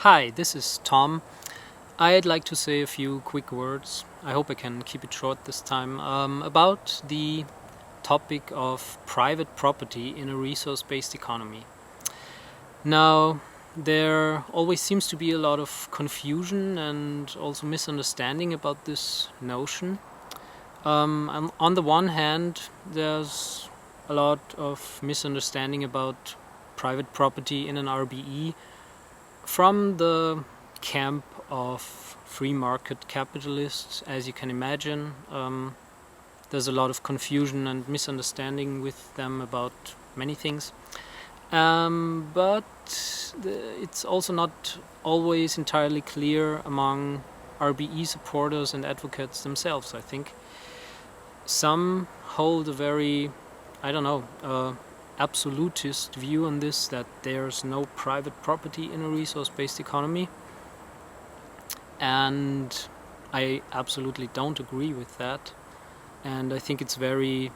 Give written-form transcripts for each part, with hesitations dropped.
Hi, this is Tom. I'd like to say a few quick words. I hope I can keep it short this time. About the topic of private property in a resource-based economy. Now, there always seems to be a lot of confusion and also misunderstanding about this notion. On the one hand, there's a lot of misunderstanding about private property in an RBE from the camp of free market capitalists. As you can imagine, there's a lot of confusion and misunderstanding with them about many things. But it's also not always entirely clear among RBE supporters and advocates themselves, I think. Some hold a very, absolutist view on this, that there's no private property in a resource-based economy. And I absolutely don't agree with that. And I think it's very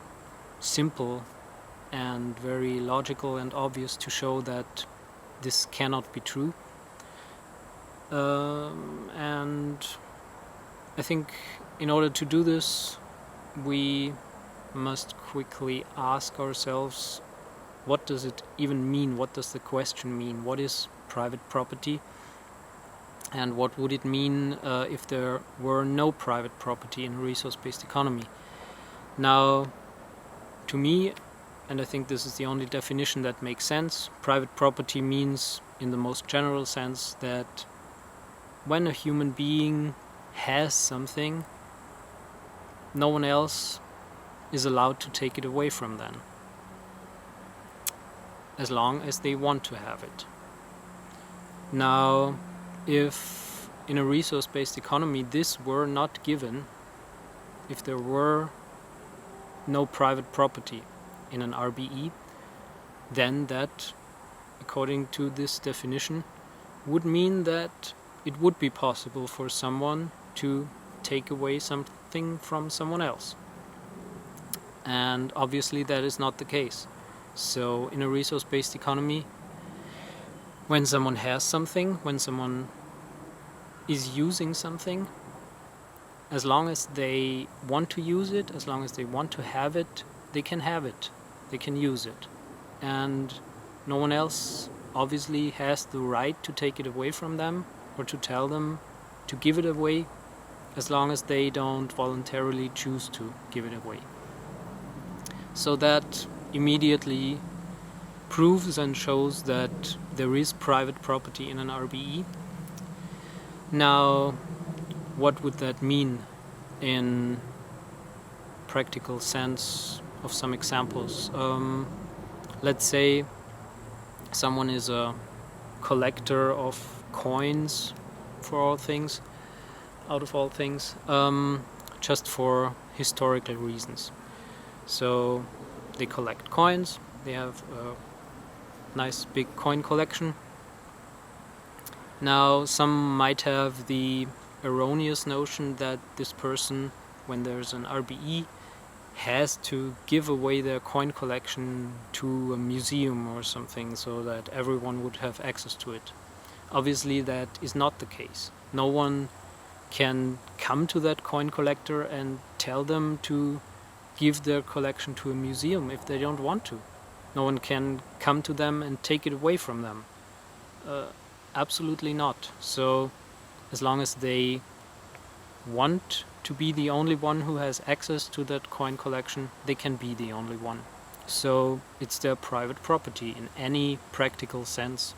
simple and very logical and obvious to show that this cannot be true. And I think in order to do this, we must quickly ask ourselves, what does it even mean? What does the question mean? What is private property? And what would it mean if there were no private property in a resource-based economy? Now, to me, and I think this is the only definition that makes sense, private property means, in the most general sense, that when a human being has something, no one else is allowed to take it away from them, as long as they want to have it. Now, if in a resource-based economy this were not given, if there were no private property in an RBE, then that, according to this definition, would mean that it would be possible for someone to take away something from someone else. And obviously that is not the case. So in a resource-based economy, when someone has something, when someone is using something, as long as they want to use it, as long as they want to have it, they can have it, they can use it. And no one else obviously has the right to take it away from them or to tell them to give it away, as long as they don't voluntarily choose to give it away. So that immediately proves and shows that there is private property in an RBE. Now, what would that mean in practical sense of some examples? Let's say someone is a collector of coins out of all things, just for historical reasons. So they collect coins, they have a nice big coin collection. Now, some might have the erroneous notion that this person, when there's an RBE, has to give away their coin collection to a museum or something so that everyone would have access to it. Obviously that is not the case. No one can come to that coin collector and tell them to give their collection to a museum if they don't want to. No one can come to them and take it away from them. Absolutely not. So as long as they want to be the only one who has access to that coin collection, they can be the only one. So it's their private property in any practical sense.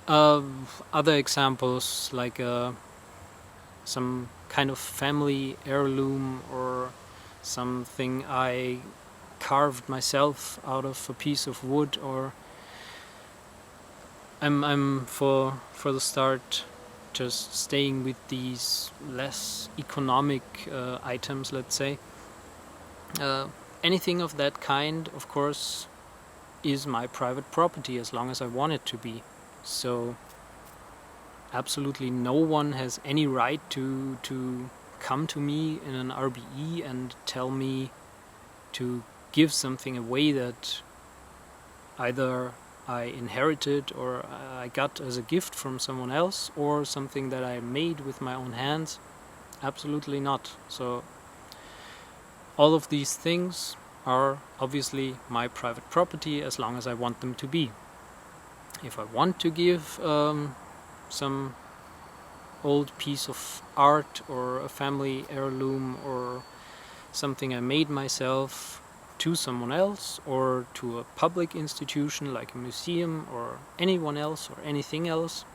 Other examples, like some kind of family heirloom or something I carved myself out of a piece of wood, or I'm for the start just staying with these less economic items, let's say. Anything of that kind, of course, is my private property as long as I want it to be. So absolutely no one has any right to come to me in an RBE and tell me to give something away that either I inherited or I got as a gift from someone else, or something that I made with my own hands? Absolutely not. So all of these things are obviously my private property as long as I want them to be. If I want to give some old piece of art or a family heirloom or something I made myself to someone else or to a public institution like a museum or anyone else or anything else,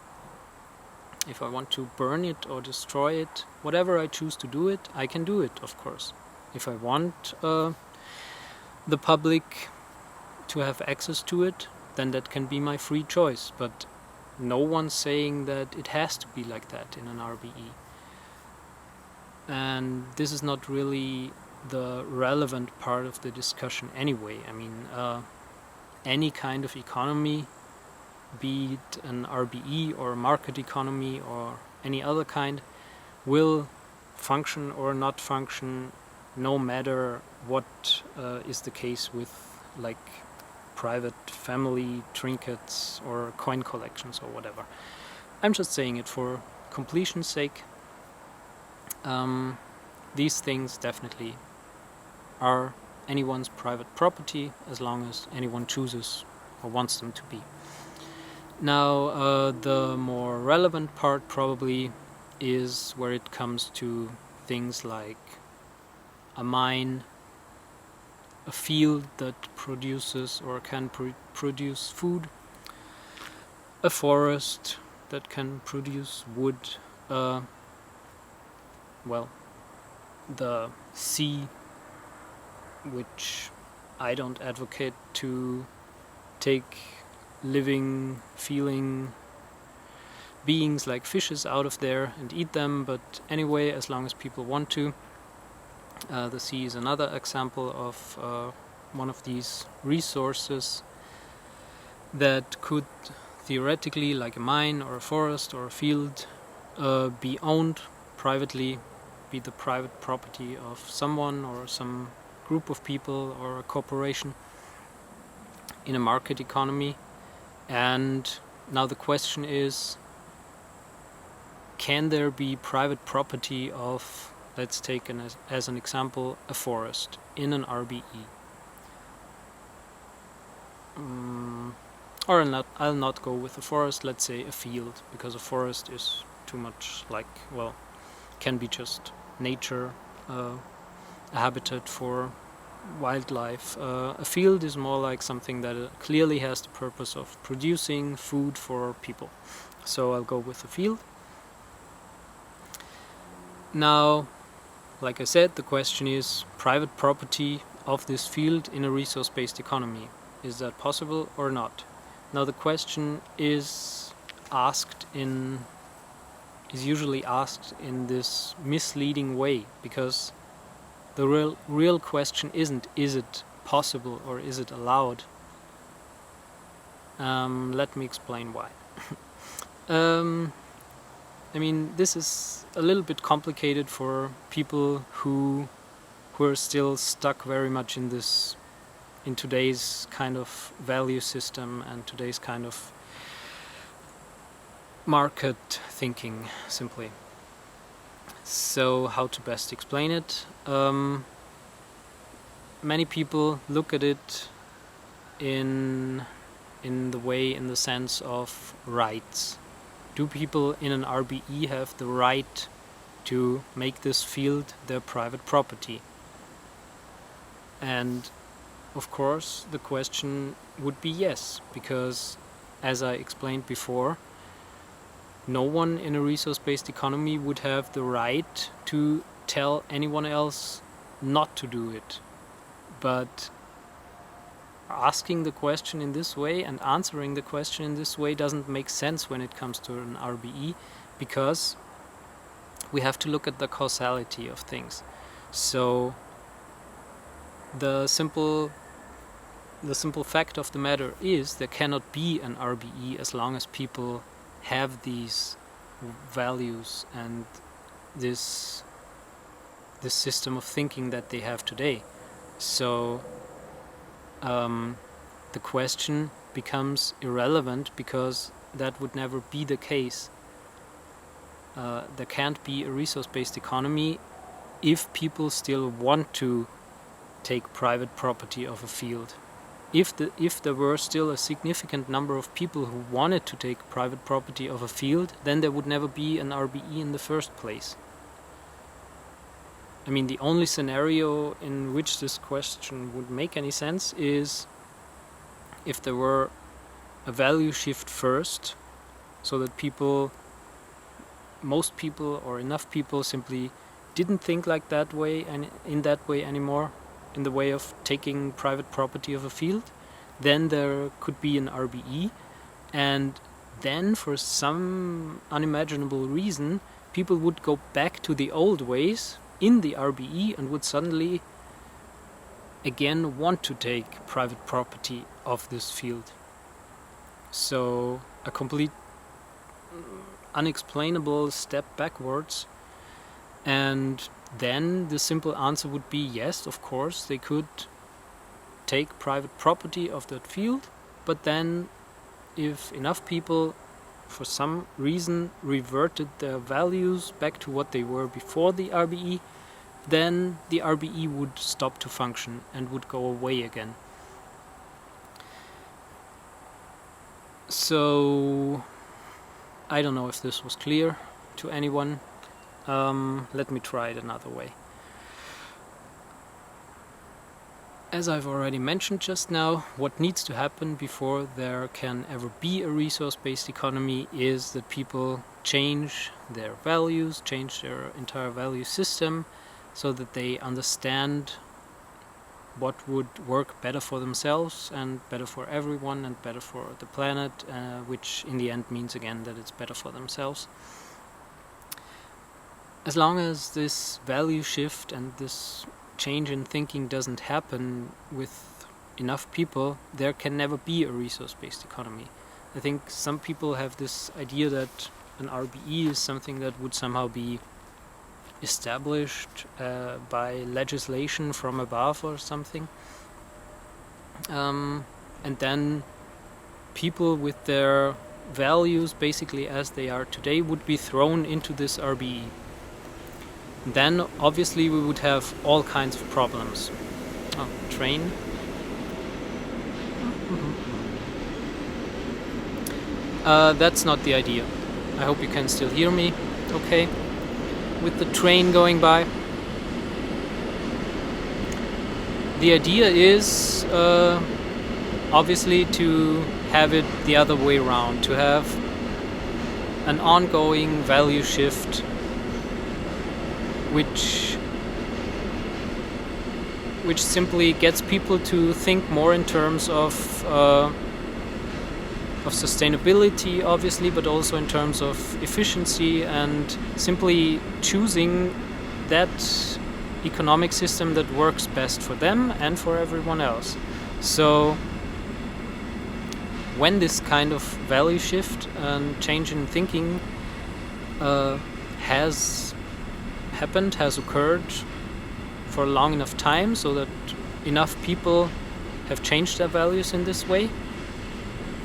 if I want to burn it or destroy it, whatever I choose to do it, I can do it, of course. If I want the public to have access to it, then that can be my free choice. But no one's saying that it has to be like that in an RBE. And this is not really the relevant part of the discussion anyway. I mean, any kind of economy, be it an RBE or a market economy or any other kind, will function or not function no matter what is the case with like private family trinkets or coin collections or whatever. I'm just saying it for completion's sake. These things definitely are anyone's private property as long as anyone chooses or wants them to be. Now, the more relevant part probably is where it comes to things like a mine, a field that produces or can produce food, a forest that can produce wood, the sea, which I don't advocate to take living, feeling beings like fishes out of there and eat them, but anyway, as long as people want to. The sea is another example of one of these resources that could theoretically, like a mine or a forest or a field, be owned privately, be the private property of someone or some group of people or a corporation in a market economy. And now the question is, can there be private property of, let's take as an example, a forest in an RBE? Or I'll not go with a forest, let's say a field, because a forest is too much like, well, can be just nature, a habitat for wildlife. A field is more like something that clearly has the purpose of producing food for people. So I'll go with a field. Now, like I said, the question is private property of this field in a resource-based economy. Is that possible or not? Now the question is usually asked in this misleading way, because the real question isn't, is it possible or is it allowed? Let me explain why. I mean, this is a little bit complicated for people who are still stuck very much in today's kind of value system and today's kind of market thinking, simply. So how to best explain it? Many people look at it in the sense of rights. Do people in an RBE have the right to make this field their private property? And of course the question would be yes, because as I explained before, no one in a resource-based economy would have the right to tell anyone else not to do it. But asking the question in this way and answering the question in this way doesn't make sense when it comes to an RBE, because we have to look at the causality of things. So the simple fact of the matter is there cannot be an RBE as long as people have these values and this system of thinking that they have today. So the question becomes irrelevant, because that would never be the case. There can't be a resource-based economy if people still want to take private property of a field. If there were still a significant number of people who wanted to take private property of a field, then there would never be an RBE in the first place. I mean, the only scenario in which this question would make any sense is if there were a value shift first, so that most people or enough people simply didn't think like that way and in that way anymore, in the way of taking private property of a field. Then there could be an RBE, and then for some unimaginable reason people would go back to the old ways in the RBE and would suddenly again want to take private property of this field. So a complete unexplainable step backwards. And then the simple answer would be yes, of course, they could take private property of that field, but then if enough people for some reason reverted their values back to what they were before the RBE, then the RBE would stop to function and would go away again. So I don't know if this was clear to anyone. Let me try it another way. As I've already mentioned just now, what needs to happen before there can ever be a resource-based economy is that people change their values, change their entire value system, so that they understand what would work better for themselves and better for everyone and better for the planet, which in the end means again that it's better for themselves. As long as this value shift and this change in thinking doesn't happen with enough people, there can never be a resource-based economy. I think some people have this idea that an RBE is something that would somehow be established by legislation from above or something. And then people with their values basically as they are today would be thrown into this RBE. Then obviously we would have all kinds of problems. Oh, train. That's not the idea. I hope you can still hear me okay with the train going by. The idea is obviously to have it the other way around, to have an ongoing value shift which simply gets people to think more in terms of sustainability, obviously, but also in terms of efficiency, and simply choosing that economic system that works best for them and for everyone else. So when this kind of value shift and change in thinking has happened, has occurred for a long enough time so that enough people have changed their values in this way,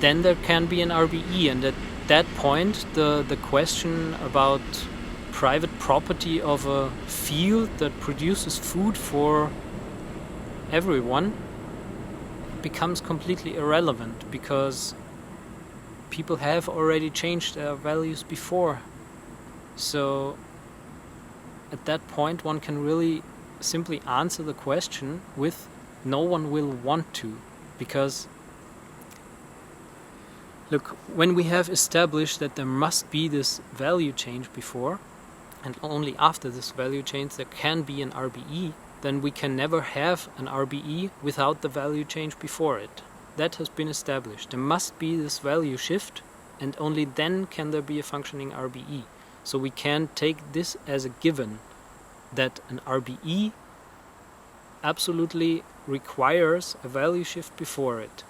then there can be an RBE. And at that point the question about private property of a field that produces food for everyone becomes completely irrelevant, because people have already changed their values before. So at that point one can really simply answer the question with no one will want to, because look, when we have established that there must be this value change before, and only after this value change there can be an RBE, then we can never have an RBE without the value change before it. That has been established. There must be this value shift, and only then can there be a functioning RBE. So we can take this as a given, that an RBE absolutely requires a value shift before it.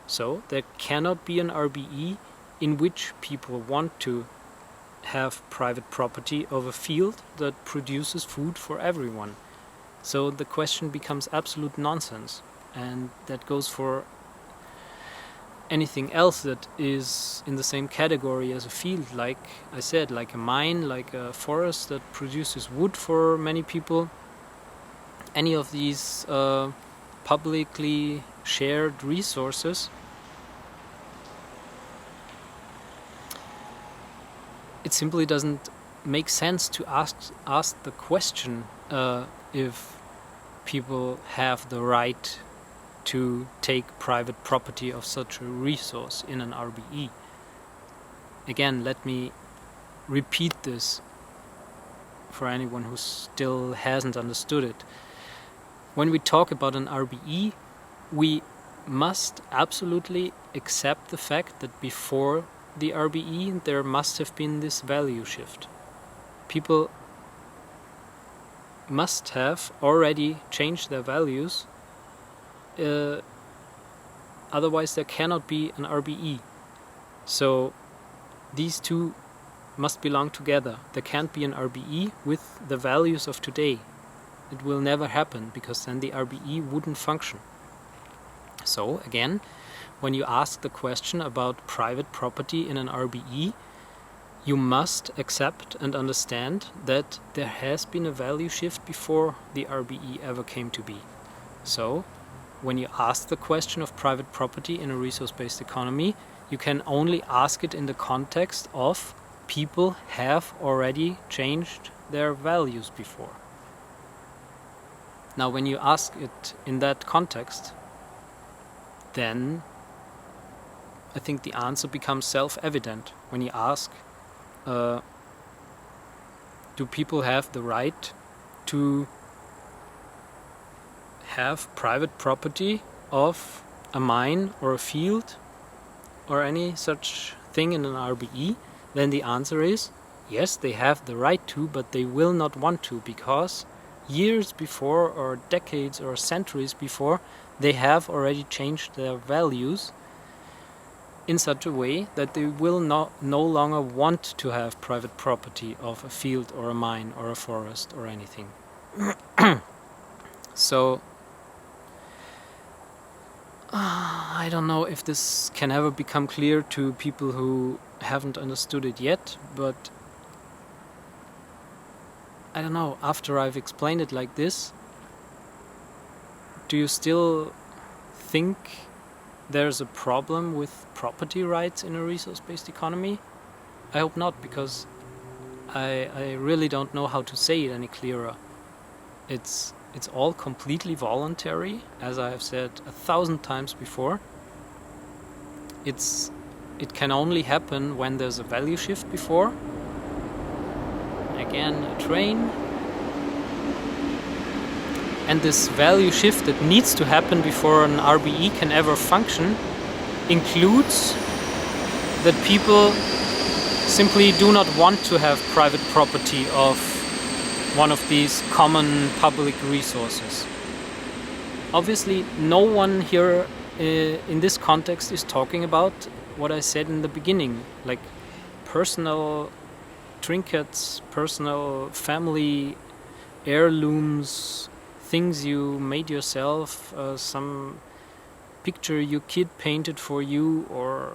So there cannot be an RBE in which people want to have private property of a field that produces food for everyone. So the question becomes absolute nonsense, and that goes for anything else that is in the same category as a field, like I said, like a mine, like a forest that produces wood for many people, any of these publicly shared resources, it simply doesn't make sense to ask the question if people have the right to take private property of such a resource in an RBE. Again, let me repeat this for anyone who still hasn't understood it. When we talk about an RBE, we must absolutely accept the fact that before the RBE there must have been this value shift. People must have already changed their values, otherwise there cannot be an RBE. So these two must belong together. There can't be an RBE with the values of today. It will never happen, because then the RBE wouldn't function. So again, when you ask the question about private property in an RBE, you must accept and understand that there has been a value shift before the RBE ever came to be. So when you ask the question of private property in a resource-based economy, you can only ask it in the context of people have already changed their values before. Now, when you ask it in that context, then I think the answer becomes self-evident. When you ask, do people have the right to have private property of a mine or a field or any such thing in an RBE, then the answer is yes, they have the right to, but they will not want to, because years before, or decades or centuries before, they have already changed their values in such a way that they will no longer want to have private property of a field or a mine or a forest or anything. So I don't know if this can ever become clear to people who haven't understood it yet, but I don't know, after I've explained it like this, do you still think there's a problem with property rights in a resource-based economy? I hope not, because I really don't know how to say it any clearer. It's all completely voluntary, as I have said 1,000 times before. It can only happen when there's a value shift before. Again, a train. And this value shift that needs to happen before an RBE can ever function includes that people simply do not want to have private property of one of these common public resources. Obviously, no one here in this context is talking about what I said in the beginning, like personal trinkets, personal family heirlooms, things you made yourself, some picture your kid painted for you, or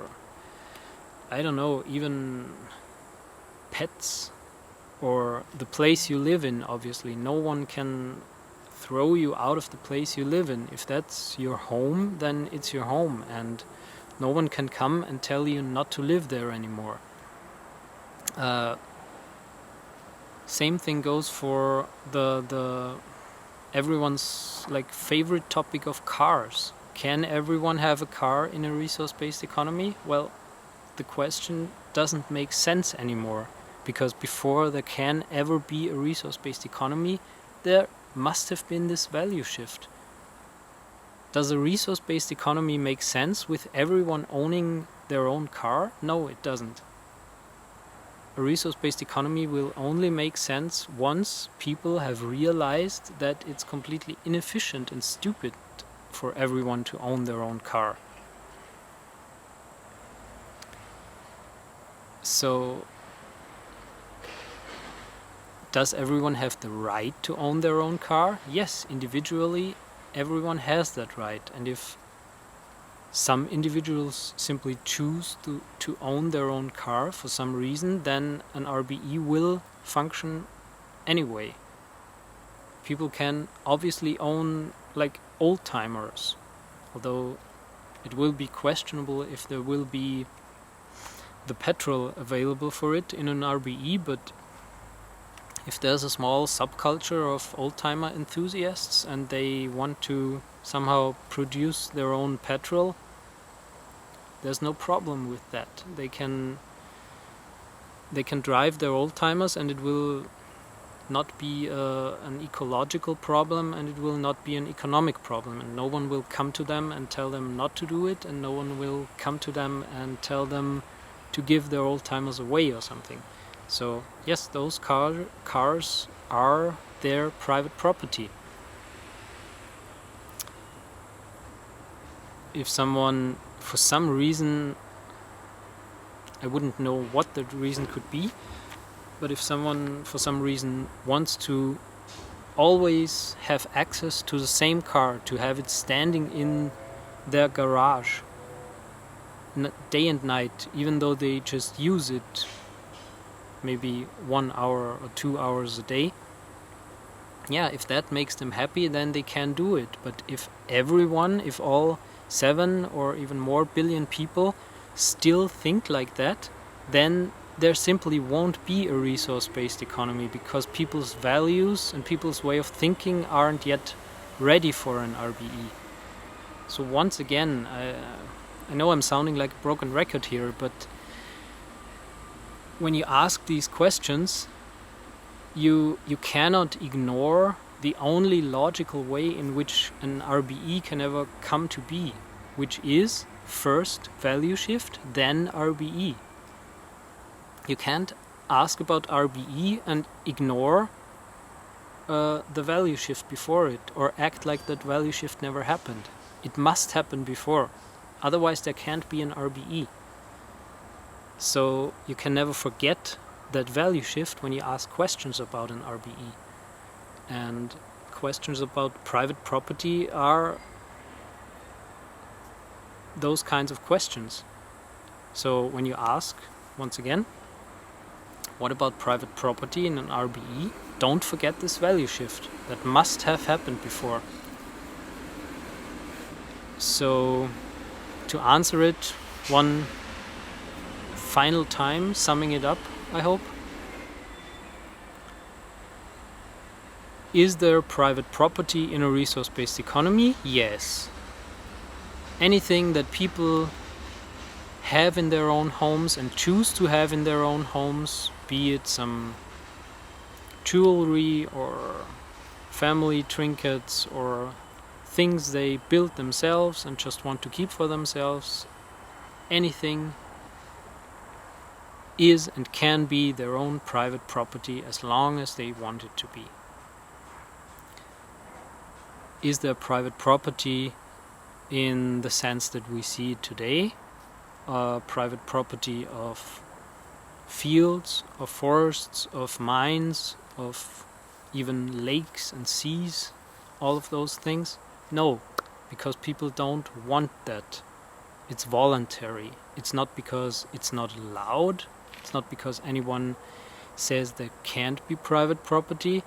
I don't know, even pets, or the place you live in. Obviously, no one can throw you out of the place you live in. If that's your home, then it's your home, and no one can come and tell you not to live there anymore. Same thing goes for the everyone's like favorite topic of cars. Can everyone have a car in a resource-based economy? Well, the question doesn't make sense anymore, because before there can ever be a resource-based economy, there must have been this value shift. Does a resource-based economy make sense with everyone owning their own car? No, it doesn't. A resource-based economy will only make sense once people have realized that it's completely inefficient and stupid for everyone to own their own car. So, does everyone have the right to own their own car? Yes, individually everyone has that right. And if some individuals simply choose to own their own car for some reason, then an RBE will function anyway. People can obviously own like old-timers, although it will be questionable if there will be the petrol available for it in an RBE, but if there's a small subculture of old-timer enthusiasts and they want to somehow produce their own petrol, there's no problem with that. They can drive their old-timers, and it will not be an ecological problem, and it will not be an economic problem, and no one will come to them and tell them not to do it, and no one will come to them and tell them to give their old-timers away or something. So yes, those cars are their private property. If someone, for some reason, I wouldn't know what the reason could be, but if someone for some reason wants to always have access to the same car, to have it standing in their garage day and night, even though they just use it maybe 1 hour or 2 hours a day, yeah, if that makes them happy, then they can do it. But if all 7 or even more billion people still think like that, then there simply won't be a resource-based economy, because people's values and people's way of thinking aren't yet ready for an RBE. So once again, I know I'm sounding like a broken record here, but when you ask these questions, you cannot ignore the only logical way in which an RBE can ever come to be, which is first value shift, then RBE. You can't ask about RBE and ignore the value shift before it, or act like that value shift never happened. It must happen before, otherwise there can't be an RBE. So you can never forget that value shift when you ask questions about an RBE. And questions about private property are those kinds of questions. So when you ask, once again, what about private property in an RBE? Don't forget this value shift. That must have happened before. So to answer it one final time, summing it up, I hope. Is there private property in a resource-based economy? Yes. Anything that people have in their own homes and choose to have in their own homes, be it some jewelry or family trinkets or things they built themselves and just want to keep for themselves, anything is and can be their own private property as long as they want it to be. Is there private property in the sense that we see it today? Private property of fields, of forests, of mines, of even lakes and seas, all of those things? No, because people don't want that. It's voluntary. It's not because it's not allowed. It's not because anyone says there can't be private property.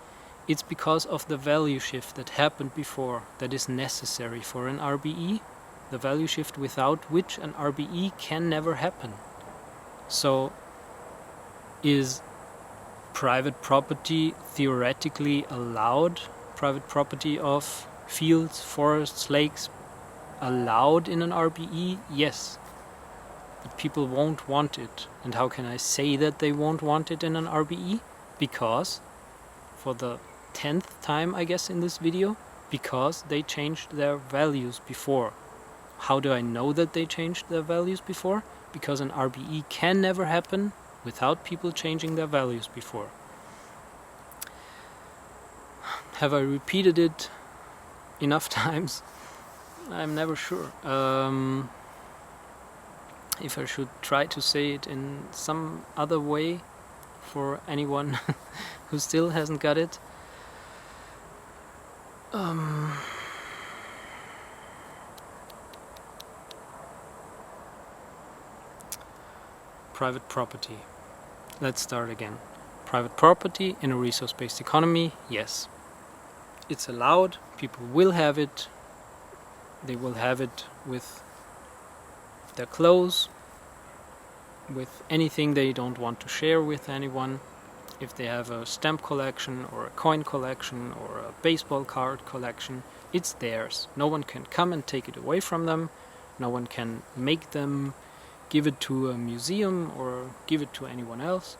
It's because of the value shift that happened before, that is necessary for an RBE, the value shift without which an RBE can never happen. So, is private property theoretically allowed? Private property of fields, forests, lakes allowed in an RBE? Yes. But people won't want it. And how can I say that they won't want it in an RBE? Because, for the 10th time I guess in this video, because they changed their values before. How do I know that they changed their values before? Because an RBE can never happen without people changing their values before. Have I repeated it enough times? I'm never sure. If I should try to say it in some other way for anyone who still hasn't got it. private property. Let's start again. Private property in a resource-based economy, yes. It's allowed, people will have it. They will have it with their clothes, with anything they don't want to share with anyone. If they have a stamp collection or a coin collection or a baseball card collection, it's theirs. No one can come and take it away from them. No one can make them give it to a museum or give it to anyone else.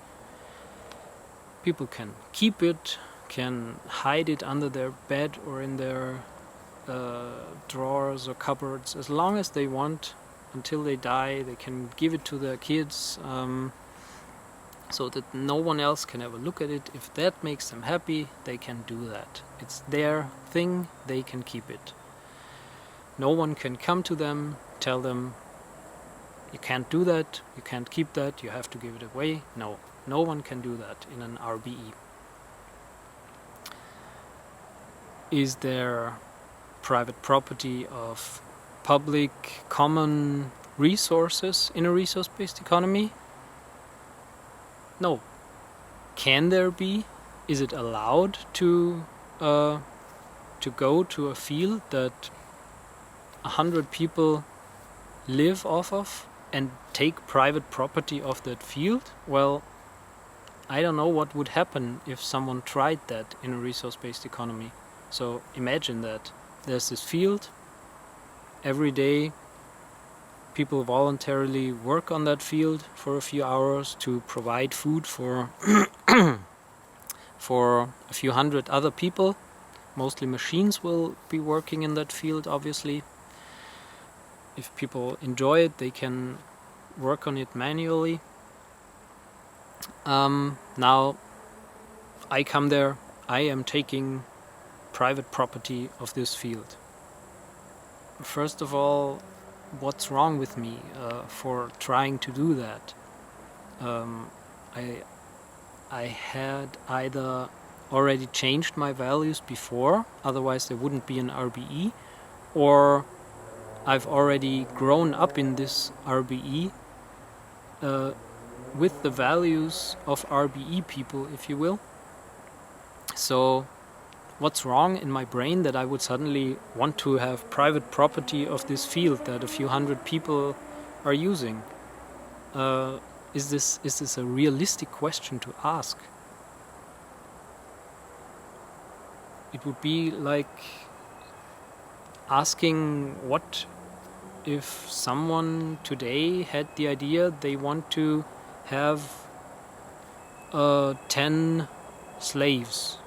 People can keep it, can hide it under their bed or in their drawers or cupboards as long as they want. Until they die, they can give it to their kids, so that no one else can ever look at it. If that makes them happy, they can do that. It's their thing, they can keep it. No one can come to them, tell them, you can't do that, you can't keep that, you have to give it away. No one can do that in an RBE. Is there private property of public common resources in a resource-based economy? No. Can there be? Is it allowed to go to a field that 100 people live off of and take private property of that field? Well, I don't know what would happen if someone tried that in a resource-based economy. So imagine that there's this field. Every day people voluntarily work on that field for a few hours to provide food for for a few hundred other people. Mostly machines will be working in that field, obviously. If people enjoy it, they can work on it manually. Now I come there, I am taking private property of this field. First of all, what's wrong with me for trying to do that? I had either already changed my values before, otherwise there wouldn't be an RBE, or I've already grown up in this RBE with the values of RBE people, if you will. So what's wrong in my brain that I would suddenly want to have private property of this field that a few hundred people are using? Is this a realistic question to ask? It would be like asking, what if someone today had the idea they want to have 10 slaves,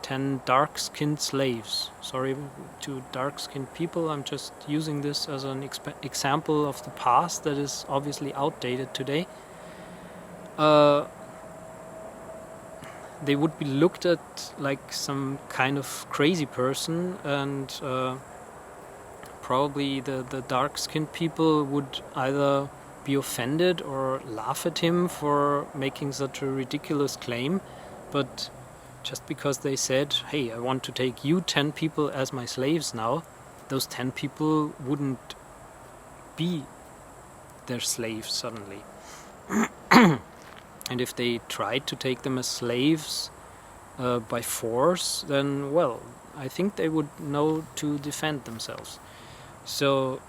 10 dark-skinned slaves. Sorry to dark-skinned people, I'm just using this as an example of the past that is obviously outdated today. They would be looked at like some kind of crazy person, and probably the dark-skinned people would either be offended or laugh at him for making such a ridiculous claim. But just because they said, hey, I want to take you 10 people as my slaves now, those 10 people wouldn't be their slaves suddenly. And if they tried to take them as slaves by force, then, well, I think they would know to defend themselves. So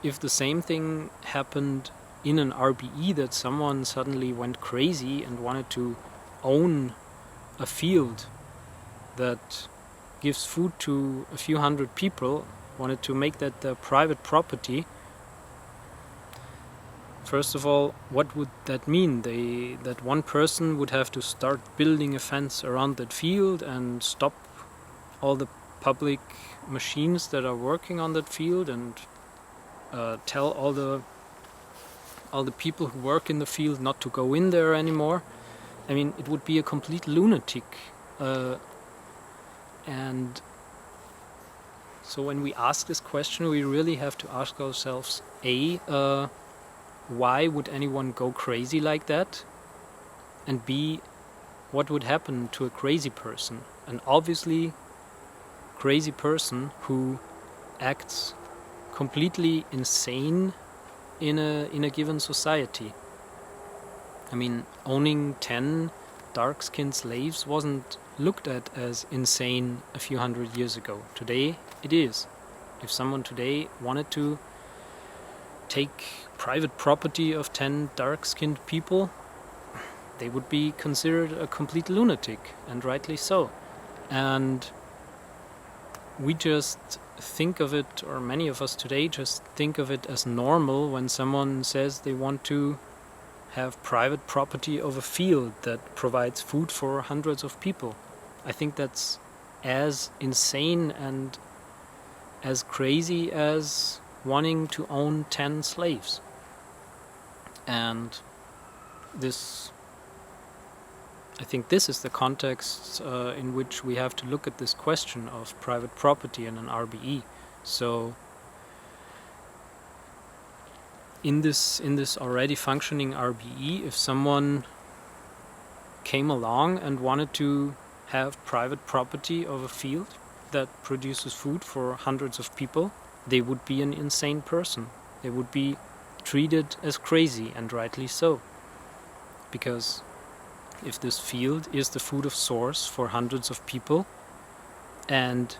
if the same thing happened in an RBE, that someone suddenly went crazy and wanted to own a field that gives food to a few hundred people, wanted to make that their private property, first of all, what would that mean? That one person would have to start building a fence around that field and stop all the public machines that are working on that field, and tell all the people who work in the field not to go in there anymore. I mean, it would be a complete lunatic. And so when we ask this question, we really have to ask ourselves, why would anyone go crazy like that? And B, what would happen to a crazy person? An obviously crazy person who acts completely insane in a given society. I mean, owning 10 dark-skinned slaves wasn't looked at as insane a few hundred years ago. Today, it is. If someone today wanted to take private property of 10 dark-skinned people, they would be considered a complete lunatic, and rightly so. And we just think of it, or many of us today just think of it as normal when someone says they want to have private property of a field that provides food for hundreds of people. I think that's as insane and as crazy as wanting to own 10 slaves. And I think this is the context in which we have to look at this question of private property in an RBE. So in this already functioning RBE, if someone came along and wanted to have private property of a field that produces food for hundreds of people, they would be an insane person. They would be treated as crazy, and rightly so. Because if this field is the food of source for hundreds of people, and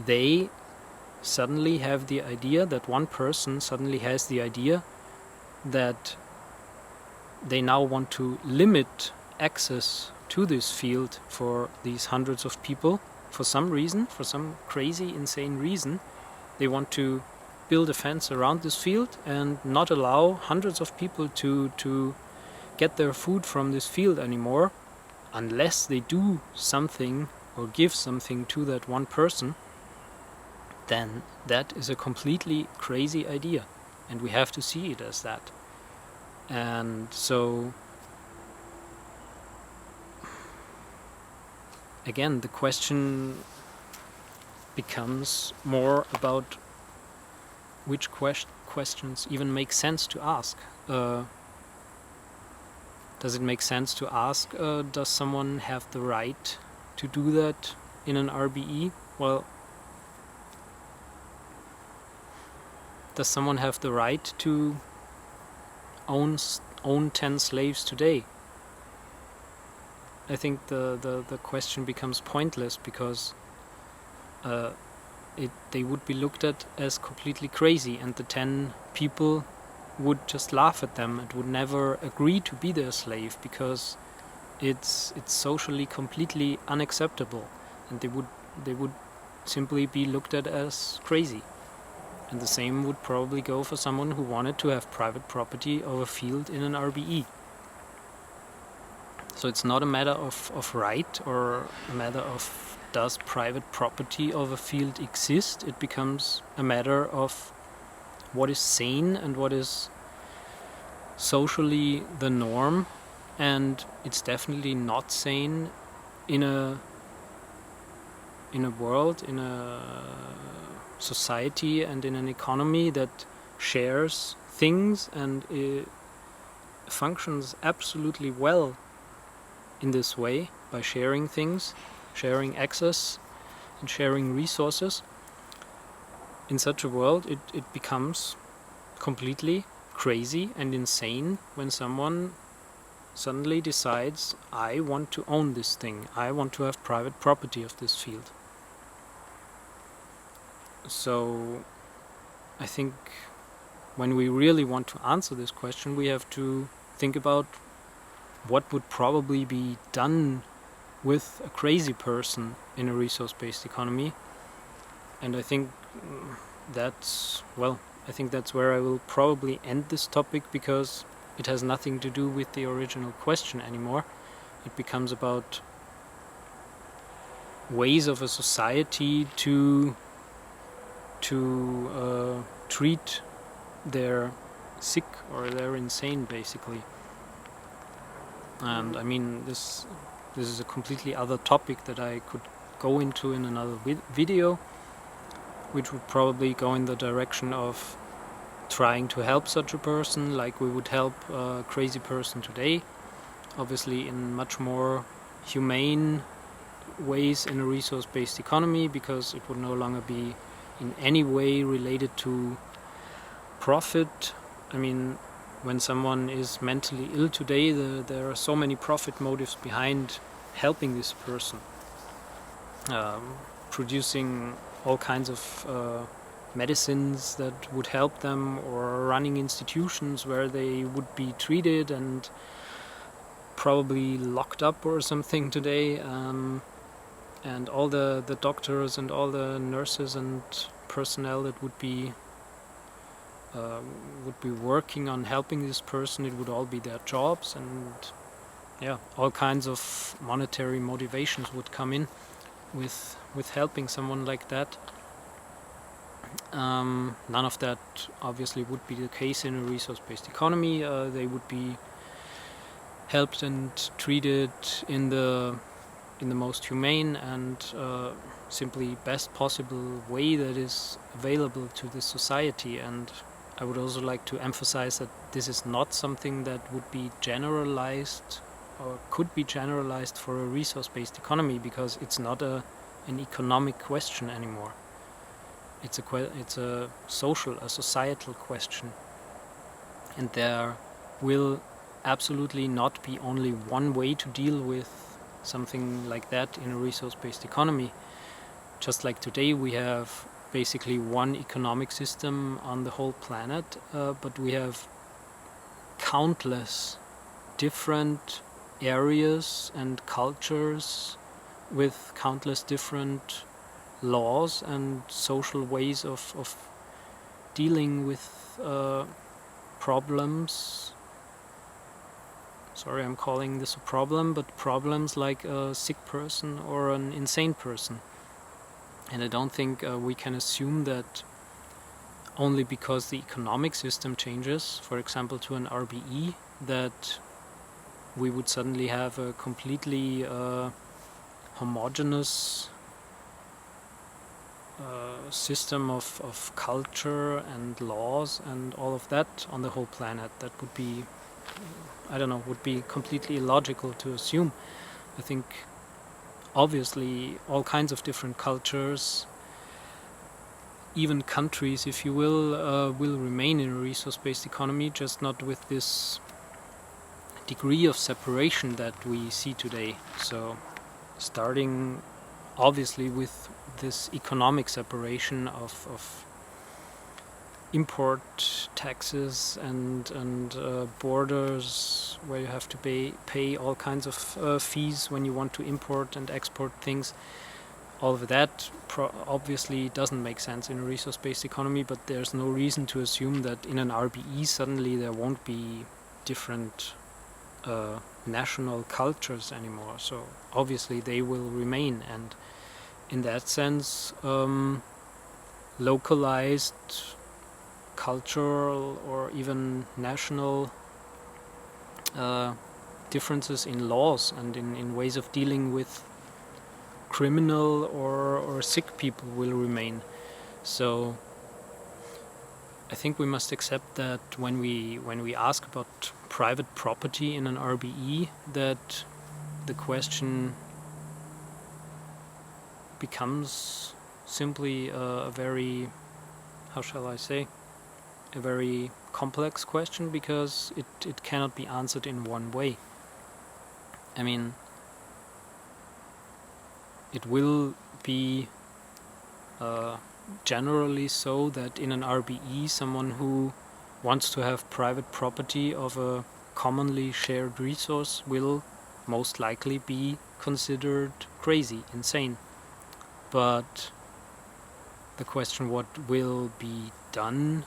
they suddenly have the idea, that one person suddenly has the idea that they now want to limit access to this field for these hundreds of people, for some reason, for some crazy, insane reason, they want to build a fence around this field and not allow hundreds of people to get their food from this field anymore, unless they do something or give something to that one person, then that is a completely crazy idea, and we have to see it as that. And so again, the question becomes more about which questions even make sense to ask. Does it make sense to ask, does someone have the right to do that in an RBE? Well, does someone have the right to own 10 slaves today? I think the question becomes pointless, because they would be looked at as completely crazy, and the 10 people would just laugh at them and would never agree to be their slave, because it's socially completely unacceptable, and they would simply be looked at as crazy. And the same would probably go for someone who wanted to have private property of a field in an RBE. So it's not a matter of right, or a matter of does private property of a field exist. It becomes a matter of what is sane and what is socially the norm, and it's definitely not sane in a world, in a society and in an economy that shares things and functions absolutely well in this way, by sharing things, sharing access and sharing resources. In such a world, it becomes completely crazy and insane when someone suddenly decides, I want to own this thing, I want to have private property of this field. So I think when we really want to answer this question, we have to think about what would probably be done with a crazy person in a resource-based economy. And I think that's where I will probably end this topic, because it has nothing to do with the original question anymore. It becomes about ways of a society to treat their sick or their insane, basically. And I mean, this is a completely other topic that I could go into in another video, which would probably go in the direction of trying to help such a person like we would help a crazy person today, obviously in much more humane ways in a resource-based economy, because it would no longer be in any way related to profit. I mean, when someone is mentally ill today, there are so many profit motives behind helping this person, producing all kinds of medicines that would help them, or running institutions where they would be treated and probably locked up or something today, and all the doctors and all the nurses and personnel that would be working on helping this person. It would all be their jobs, and yeah, all kinds of monetary motivations would come in with helping someone like that. None of that obviously would be the case in a resource-based economy. They would be helped and treated in the most humane and simply best possible way that is available to the society. And I would also like to emphasize that this is not something that would be generalized or could be generalized for a resource-based economy, because it's not an economic question anymore. It's a social, a societal question, and there will absolutely not be only one way to deal with something like that in a resource-based economy. Just like today we have basically one economic system on the whole planet, but we have countless different areas and cultures with countless different laws and social ways of dealing with problems. Sorry, I'm calling this a problem, but problems like a sick person or an insane person. And I don't think we can assume that only because the economic system changes, for example to an RBE, that we would suddenly have a completely homogeneous system of culture and laws and all of that on the whole planet. That would be, I don't know, would be completely illogical to assume. I think obviously all kinds of different cultures, even countries if you will remain in a resource-based economy, just not with this degree of separation that we see today. So starting obviously with this economic separation of import taxes and borders where you have to pay all kinds of fees when you want to import and export things. All of that obviously doesn't make sense in a resource-based economy, but there's no reason to assume that in an RBE suddenly there won't be different national cultures anymore. So obviously they will remain, and in that sense localized cultural or even national differences in laws and in ways of dealing with criminal or sick people will remain. So I think we must accept that when we ask about private property in an RBE, that the question becomes simply a very, how shall I say, a very complex question, because it cannot be answered in one way. I mean, it will be generally so that in an RBE someone who wants to have private property of a commonly shared resource will most likely be considered crazy, insane. But the question what will be done,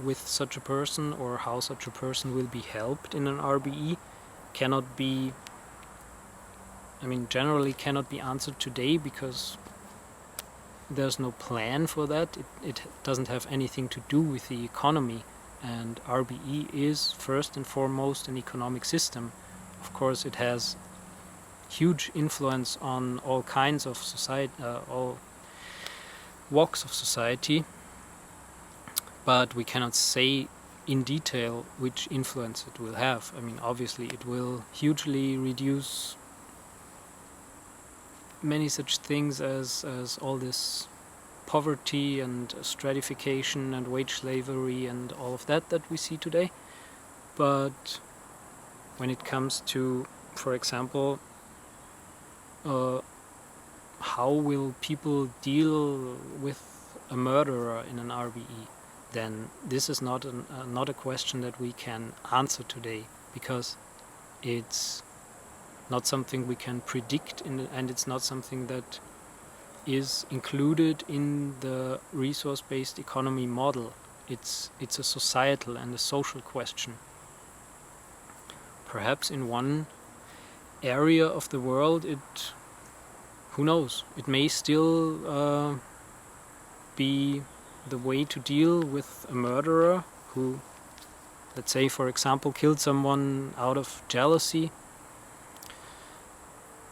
with such a person, or how such a person will be helped in an RBE, cannot be, generally cannot be answered today, because there's no plan for that. It doesn't have anything to do with the economy, and RBE is first and foremost an economic system. Of course it has huge influence on all kinds of society, all walks of society, but we cannot say in detail which influence it will have. Obviously it will hugely reduce many such things as all this poverty and stratification and wage slavery and all of that we see today. but when it comes to, for example, how will people deal with a murderer in an RBE, then this is not a question that we can answer today, because it's not something we can predict, and it's not something that is included in the resource-based economy model. It's a societal and a social question. Perhaps in one area of the world, who knows, it may still be the way to deal with a murderer who, let's say, for example, killed someone out of jealousy.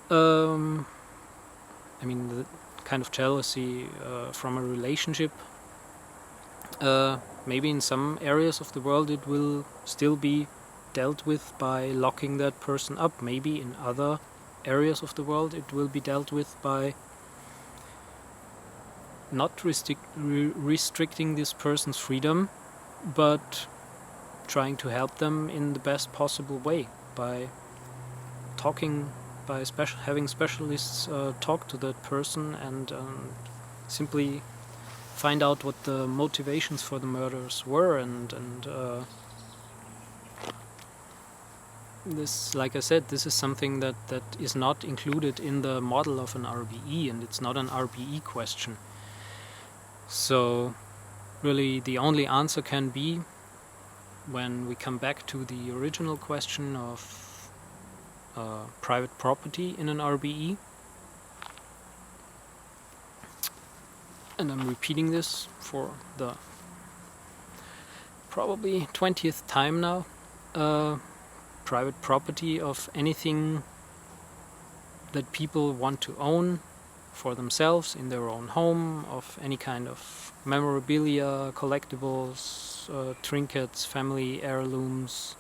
I mean, the kind of jealousy from a relationship. Maybe in some areas of the world it will still be dealt with by locking that person up. Maybe in other areas of the world it will be dealt with by not restricting this person's freedom, but trying to help them in the best possible way by talking, by having specialists talk to that person and simply find out what the motivations for the murders were, and this, like I said, this is something that is not included in the model of an RBE, and it's not an RBE question. So really the only answer can be, when we come back to the original question of private property in an RBE, and I'm repeating this for the probably 20th time now, private property of anything that people want to own for themselves in their own home, of any kind of memorabilia, collectibles, trinkets, family heirlooms,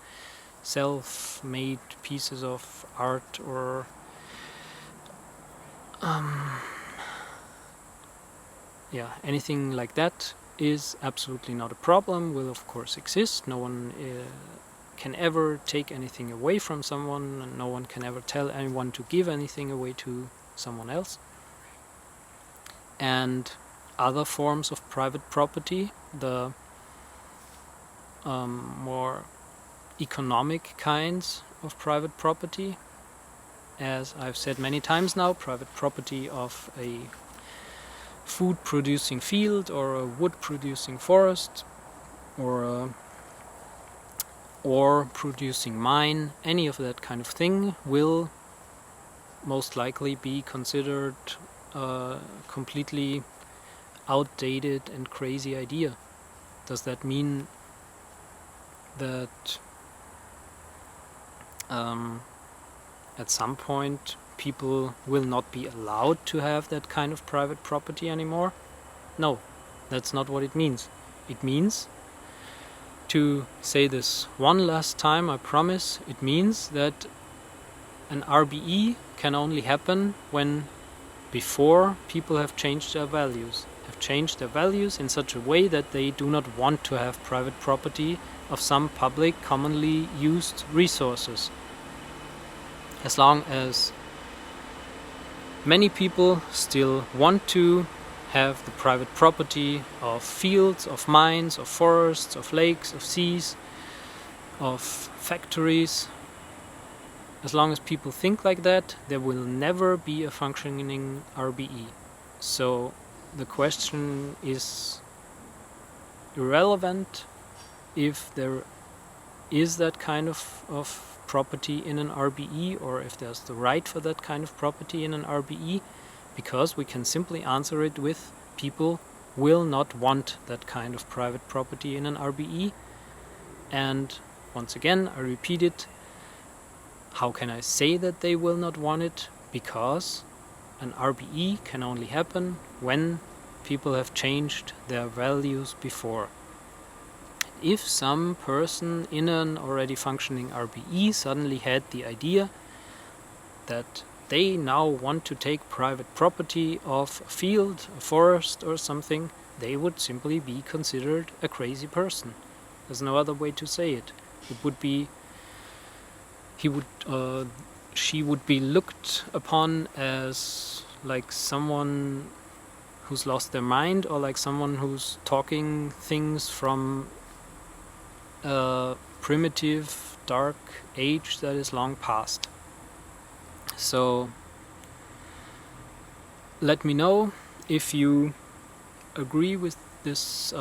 self-made pieces of art, or anything like that is absolutely not a problem, will of course exist. No one can ever take anything away from someone, and no one can ever tell anyone to give anything away to someone else. And other forms of private property, the more economic kinds of private property, as I've said many times now, private property of a food producing field or a wood producing forest or a ore producing mine, any of that kind of thing will most likely be considered a completely outdated and crazy idea. Does that mean that at some point people will not be allowed to have that kind of private property anymore? No, that's not what it means. It means, to say this one last time, I promise, it means that an RBE can only happen when before people have changed their values, in such a way that they do not want to have private property of some public commonly used resources. As long as many people still want to have the private property of fields, of mines, of forests, of lakes, of seas, of factories, as long as people think like that, there will never be a functioning RBE. So the question is irrelevant if there is that kind of property in an RBE, or if there's the right for that kind of property in an RBE, because we can simply answer it with people will not want that kind of private property in an RBE. And once again, I repeat it, how can I say that they will not want it? Because an RBE can only happen when people have changed their values before. If some person in an already functioning RBE suddenly had the idea that they now want to take private property of a field, a forest or something, they would simply be considered a crazy person. There's no other way to say it. It would be she would be looked upon as like someone who's lost their mind, or like someone who's talking things from a primitive, dark age that is long past. So let me know if you agree with this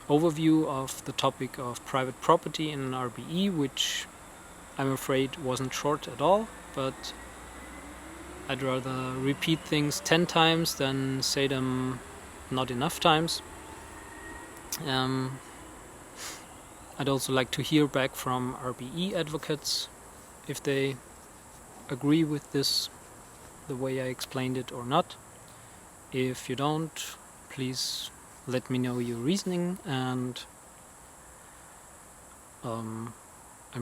overview of the topic of private property in an RBE, which I'm afraid wasn't short at all, but I'd rather repeat things 10 times than say them not enough times. I'd also like to hear back from RBE advocates if they agree with this, the way I explained it, or not. If you don't, please let me know your reasoning, and I'm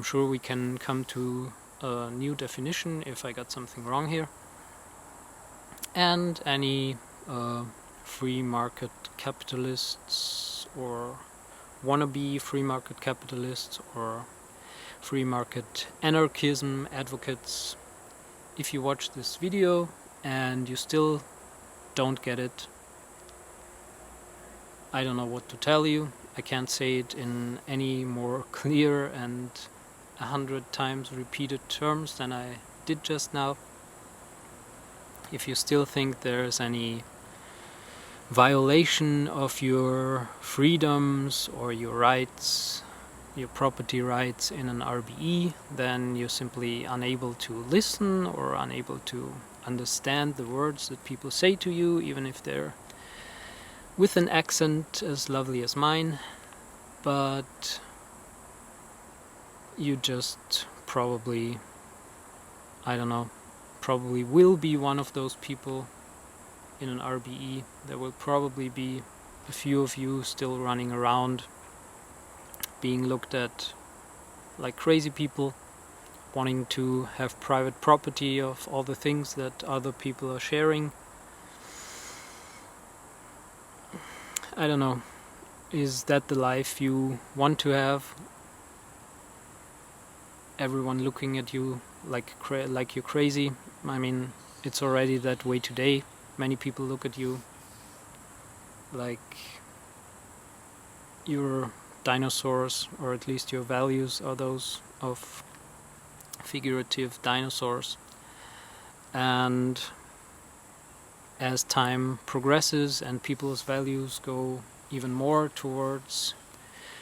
sure we can come to a new definition if I got something wrong here. And any free market capitalists or wannabe free market capitalists or free market anarchism advocates, if you watch this video and you still don't get it, I don't know what to tell you. I can't say it in any more clear and 100 times repeated terms than I did just now. If you still think there's any violation of your freedoms or your rights, your property rights in an RBE, then you're simply unable to listen or unable to understand the words that people say to you, even if they're with an accent as lovely as mine. But you just probably, I don't know, probably will be one of those people in an RBE. There will probably be a few of you still running around being looked at like crazy people, wanting to have private property of all the things that other people are sharing. I don't know, is that the life you want to have? Everyone looking at you like you're crazy? I mean, it's already that way today. Many people look at you like you're dinosaurs, or at least your values are those of figurative dinosaurs. And as time progresses and people's values go even more towards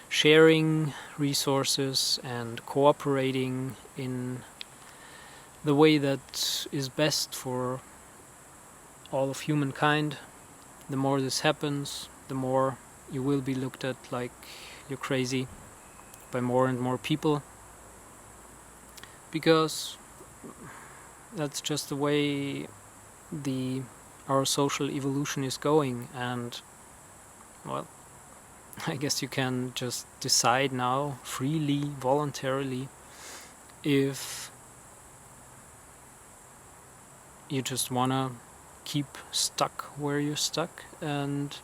sharing resources and cooperating in the way that is best for all of humankind, the more this happens, the more you will be looked at like you're crazy by more and more people, because that's just the way our social evolution is going. And well, I guess you can just decide now freely, voluntarily, if you just wanna keep stuck where you're stuck and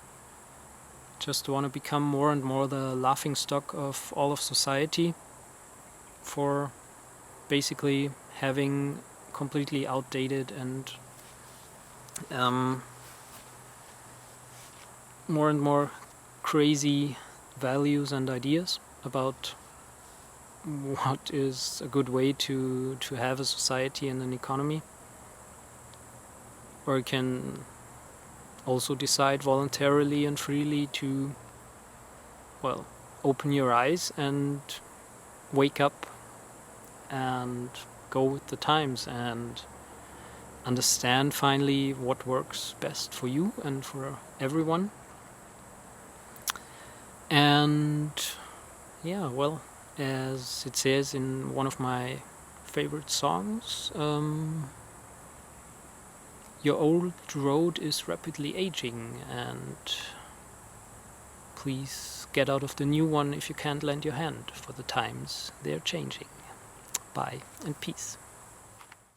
just want to become more and more the laughing stock of all of society for basically having completely outdated and more and more crazy values and ideas about what is a good way to have a society and an economy. Or you can also decide voluntarily and freely to, well, open your eyes and wake up and go with the times and understand finally what works best for you and for everyone. And yeah, well, as it says in one of my favorite songs, your old road is rapidly aging, and please get out of the new one if you can't lend your hand, for the times they're changing. Bye and peace.